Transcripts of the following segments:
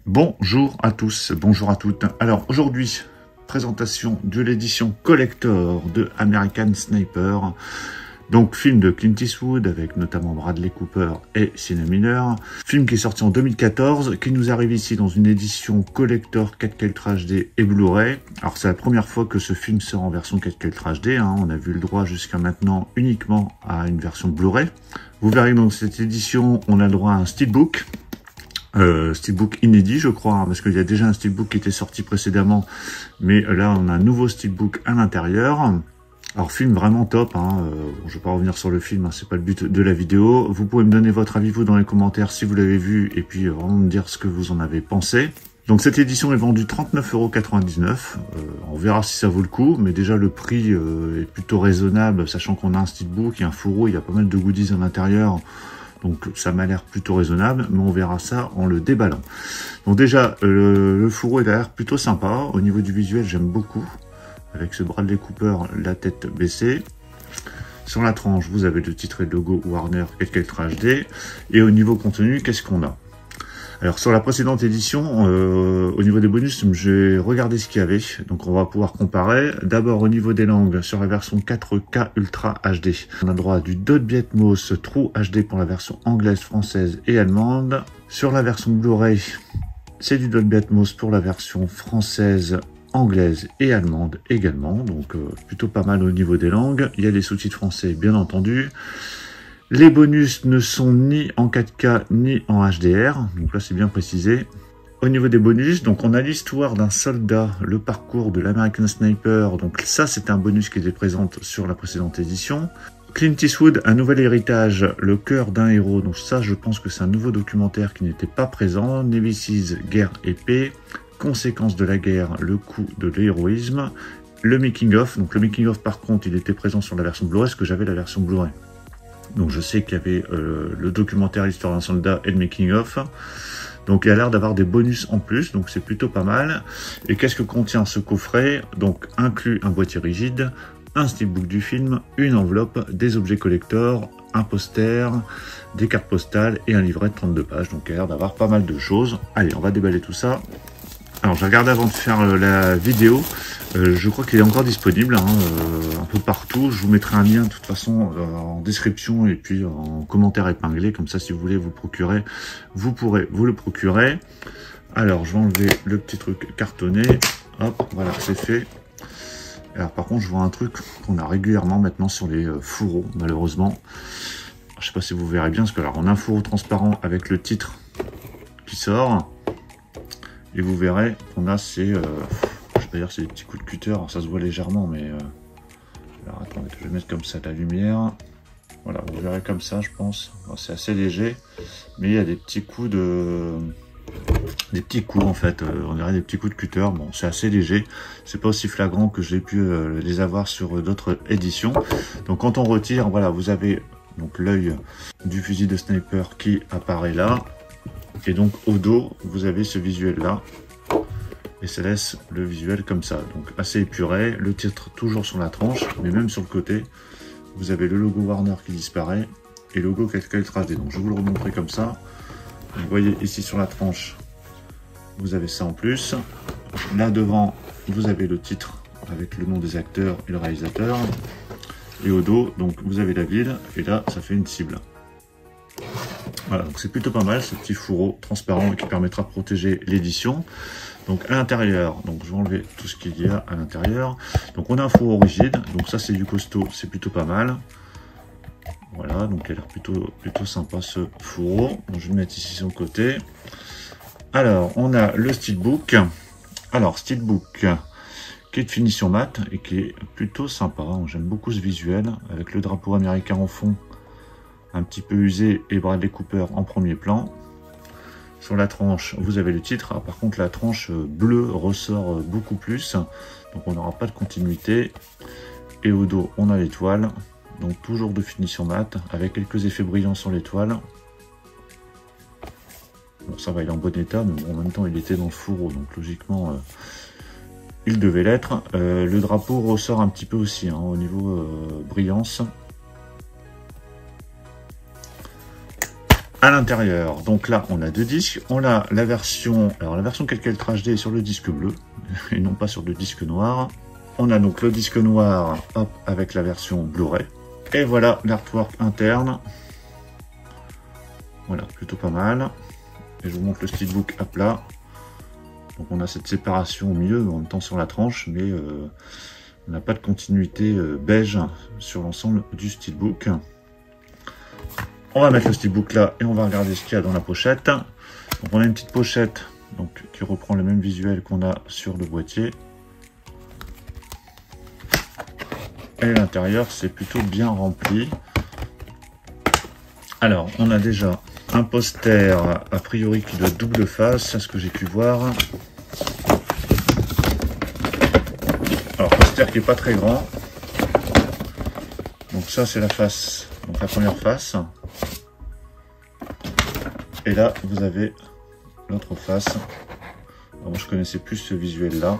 Bonjour à tous, bonjour à toutes. Alors aujourd'hui, présentation de l'édition collector de American Sniper. Donc film de Clint Eastwood avec notamment Bradley Cooper et Sienna Miller. Film qui est sorti en 2014, qui nous arrive ici dans une édition collector 4K Ultra HD et Blu-ray. Alors c'est la première fois que ce film sort en version 4K Ultra HD. On a vu le droit jusqu'à maintenant uniquement à une version Blu-ray. Vous verrez dans cette édition, on a le droit à un steelbook. Steelbook inédit je crois, parce qu'il y a déjà un steelbook qui était sorti précédemment, mais là on a un nouveau steelbook à l'intérieur. Alors film vraiment top, je vais pas revenir sur le film, c'est pas le but de la vidéo. Vous pouvez me donner votre avis vous dans les commentaires si vous l'avez vu, et puis vraiment me dire ce que vous en avez pensé. Donc cette édition est vendue 39,99 €, on verra si ça vaut le coup, mais déjà le prix est plutôt raisonnable, sachant qu'on a un steelbook, il y a un fourreau, il y a pas mal de goodies à l'intérieur. Donc ça m'a l'air plutôt raisonnable, mais on verra ça en le déballant. Donc déjà, le fourreau il a l'air plutôt sympa. Au niveau du visuel, j'aime beaucoup. Avec ce Bradley Cooper, la tête baissée. Sur la tranche, vous avez le titre et le logo Warner 4K Ultra HD. Et au niveau contenu, qu'est-ce qu'on a? Alors sur la précédente édition, au niveau des bonus, j'ai regardé ce qu'il y avait, donc on va pouvoir comparer. D'abord au niveau des langues, sur la version 4K Ultra HD, on a droit à du Dolby Atmos True HD pour la version anglaise, française et allemande. Sur la version Blu-ray, c'est du Dolby Atmos pour la version française, anglaise et allemande également, donc plutôt pas mal au niveau des langues. Il y a des sous-titres français bien entendu. Les bonus ne sont ni en 4K ni en HDR, donc là c'est bien précisé. Au niveau des bonus, donc on a l'histoire d'un soldat, le parcours de l'American Sniper, donc ça c'est un bonus qui était présent sur la précédente édition. Clint Eastwood, un nouvel héritage, le cœur d'un héros, donc ça je pense que c'est un nouveau documentaire qui n'était pas présent. Navy Seas, guerre et paix, conséquences de la guerre, le coût de l'héroïsme. Le making of, donc le making of par contre il était présent sur la version Blu-ray, parce que j'avais la version Blu-ray. Donc je sais qu'il y avait le documentaire L'histoire d'un soldat et le making of. Donc il y a l'air d'avoir des bonus en plus, donc c'est plutôt pas mal. Et qu'est-ce que contient ce coffret? Donc inclut un boîtier rigide, un steelbook du film, une enveloppe, des objets collector, un poster, des cartes postales et un livret de 32 pages. Donc il y a l'air d'avoir pas mal de choses. Allez, on va déballer tout ça. Alors j'ai regardé avant de faire la vidéo, je crois qu'il est encore disponible un peu partout. Je vous mettrai un lien de toute façon en description et puis en commentaire épinglé, comme ça si vous voulez vous procurer, vous pourrez vous le procurer. Alors je vais enlever le petit truc cartonné, hop, voilà c'est fait. Alors par contre je vois un truc qu'on a régulièrement maintenant sur les fourreaux malheureusement. Alors, je sais pas si vous verrez bien, parce que alors on a un fourreau transparent avec le titre qui sort. Et vous verrez qu'on a ces, je vais pas dire c'est des petits coups de cutter, alors ça se voit légèrement, mais alors attendez, je vais mettre comme ça la lumière. Voilà, vous verrez comme ça, je pense. C'est assez léger, mais il y a des petits coups en fait. On dirait des petits coups de cutter. Bon, c'est assez léger. C'est pas aussi flagrant que j'ai pu les avoir sur d'autres éditions. Donc quand on retire, voilà, vous avez donc l'œil du fusil de sniper qui apparaît là. Et donc au dos, vous avez ce visuel là, et ça laisse le visuel comme ça, donc assez épuré, le titre toujours sur la tranche, mais même sur le côté, vous avez le logo Warner qui disparaît, et le logo 4K Ultra HD, donc je vais vous le remontrer comme ça. Vous voyez ici sur la tranche, vous avez ça en plus, là devant, vous avez le titre avec le nom des acteurs et le réalisateur, et au dos, donc vous avez la ville, et là ça fait une cible. Voilà, donc c'est plutôt pas mal ce petit fourreau transparent qui permettra de protéger l'édition. Donc à l'intérieur, donc je vais enlever tout ce qu'il y a à l'intérieur. Donc on a un fourreau rigide, donc ça c'est du costaud, c'est plutôt pas mal. Voilà, donc il a l'air plutôt sympa ce fourreau. Donc je vais le mettre ici sur le côté. Alors on a le steelbook. Alors steelbook qui est de finition mat et qui est plutôt sympa. J'aime beaucoup ce visuel avec le drapeau américain en fond, un petit peu usé, et Bradley Cooper en premier plan. Sur la tranche, vous avez le titre. Alors, par contre, la tranche bleue ressort beaucoup plus, donc on n'aura pas de continuité. Et au dos, on a l'étoile, donc toujours de finition mat, avec quelques effets brillants sur l'étoile. Bon, ça va, il est en bon état, mais bon, en même temps, il était dans le fourreau, donc logiquement, il devait l'être. Le drapeau ressort un petit peu aussi, au niveau brillance. à l'intérieur. Donc là, on a deux disques. On a la version, alors la version Calculator HD est sur le disque bleu et non pas sur le disque noir. On a donc le disque noir, hop, avec la version Blu-ray. Et voilà l'artwork interne. Voilà, plutôt pas mal. Et je vous montre le steelbook à plat. Donc on a cette séparation au milieu, en même temps sur la tranche, mais on n'a pas de continuité beige sur l'ensemble du steelbook. On va mettre le steelbook là et on va regarder ce qu'il y a dans la pochette. Donc on a une petite pochette donc, qui reprend le même visuel qu'on a sur le boîtier. Et l'intérieur c'est plutôt bien rempli. Alors on a déjà un poster a priori qui doit être double face, à ce que j'ai pu voir. Alors poster qui est pas très grand. Donc ça c'est la face, donc la première face. Et là, vous avez l'autre face. Alors, moi, je connaissais plus ce visuel-là.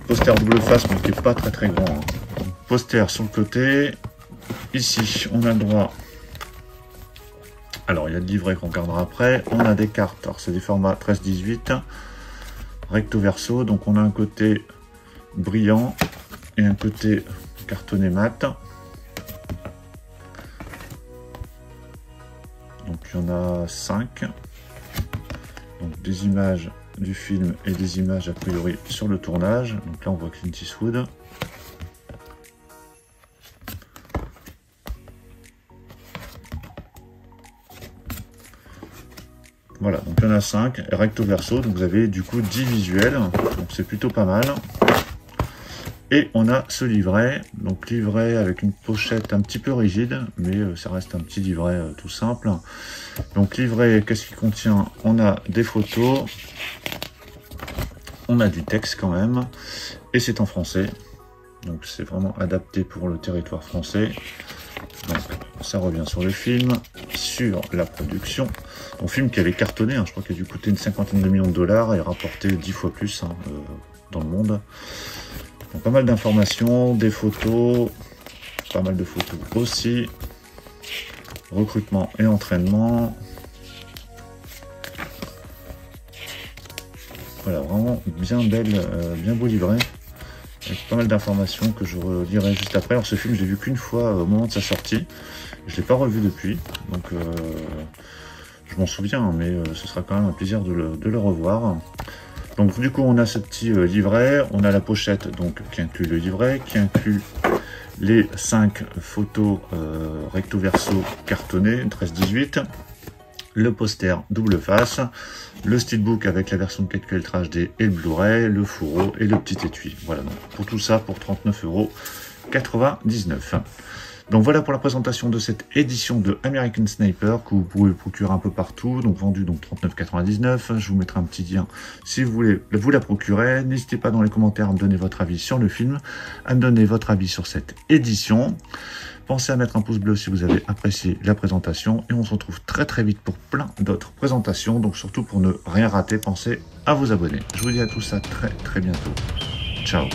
Poster double face, mais qui n'est pas très grand. Hein. Poster sur le côté. Ici, on a le droit. Alors, il y a le livret qu'on regardera après. On a des cartes. Alors, c'est des formats 13-18. Recto verso. Donc, on a un côté brillant et un côté cartonné mat. Donc il y en a 5. Donc des images du film et des images a priori sur le tournage. Donc là on voit Clint Eastwood. Voilà, donc il y en a 5, recto verso, donc vous avez du coup 10 visuels, donc c'est plutôt pas mal. Et on a ce livret, donc livret avec une pochette un petit peu rigide, mais ça reste un petit livret tout simple. Donc livret, qu'est-ce qu'il contient? On a des photos, on a du texte quand même, et c'est en français. Donc c'est vraiment adapté pour le territoire français. Donc ça revient sur le film, sur la production. Un film qui avait cartonné, hein, je crois qu'il a dû coûter une cinquantaine de millions de dollars et rapporté 10 fois plus hein, dans le monde. Donc, pas mal d'informations, des photos, pas mal de photos aussi. Recrutement et entraînement. Voilà, vraiment bien belle, bien beau livret. Avec pas mal d'informations que je relirai juste après. Alors ce film, je l'ai vu qu'une fois au moment de sa sortie. Je ne l'ai pas revu depuis. Donc je m'en souviens, mais ce sera quand même un plaisir de le revoir. Donc du coup on a ce petit livret, on a la pochette donc qui inclut le livret, qui inclut les 5 photos recto verso cartonnées 13-18, le poster double face, le steelbook avec la version de Calculator HD et le Blu-ray, le fourreau et le petit étui. Voilà donc pour tout ça pour 39,99 €. Donc voilà pour la présentation de cette édition de American Sniper que vous pouvez procurer un peu partout, donc vendu donc 39,99 €. Je vous mettrai un petit lien si vous voulez vous la procurer. N'hésitez pas dans les commentaires à me donner votre avis sur le film, à me donner votre avis sur cette édition. Pensez à mettre un pouce bleu si vous avez apprécié la présentation et on se retrouve très vite pour plein d'autres présentations. Donc surtout pour ne rien rater, pensez à vous abonner. Je vous dis à tous à très bientôt. Ciao.